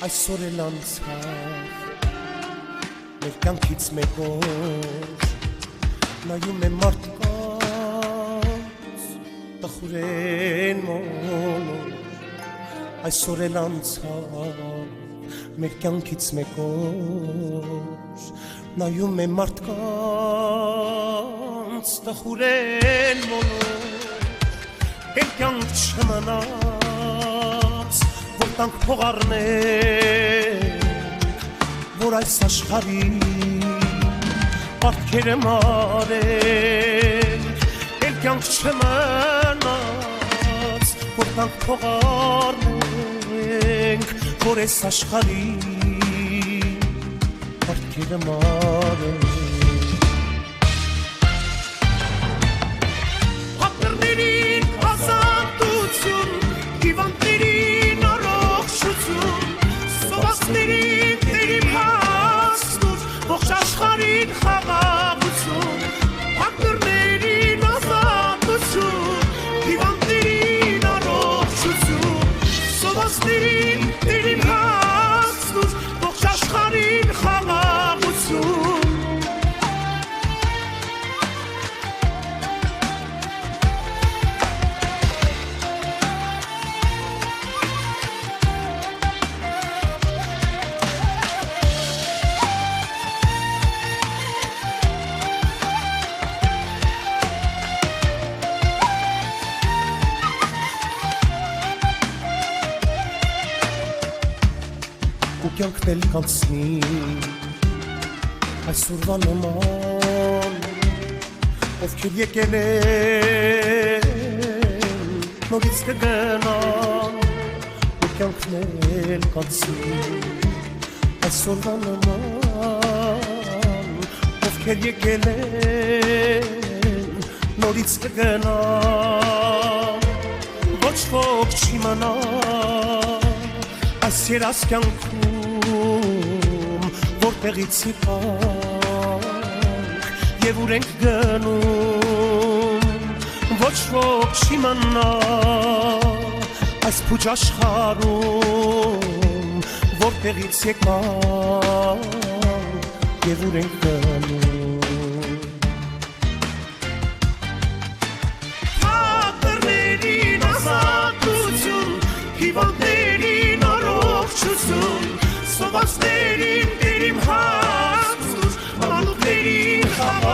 Այսօր էլ անցավ մեր կյանքից մեկ օր նայում եմ մարդկանց տխուրեն մոնոր Այսօր էլ անցավ մեր կյանքից մեկ օր նայում եմ մարդկանց տխուրեն մոնոր Էլ կյանք չմնաց որ տանք փողարնենք որ այս աշխարհի պատկերը մարենք Էլ կյանք չմնաց որ տանք փողարնենք որ այս աշխարհի պատկերը մարենք Հապերներին ազատություն հիվանդներին առողջություն սովասներին դերիմ հասնուր ողջ աշխարհին խաղաղություն Հապերներին ազատություն հիվանդներին առողջություն սովասներին դերիմ հասնուր ողջ աշխարհին խաղաղություն ու կյանքն էլ կանցնի այսօրվա նման ովքեր եկել են նորից կգնան ու կյանքն էլ կանցնի այսօրվա նման ովքեր եկել են նորից կգնան ոչ ոք չի մնա այս երաս կյանքում որտեղից եկանք և ուր ենք գնում ոչ ոք չի մնա այս փուչ աշխարհում որտեղից եկանք և ուր ենք գնում Հապերներին ազատություն հիվանդներին առողջություն սովասներին դերիմ հասնուր մանուկներին խաղաղություն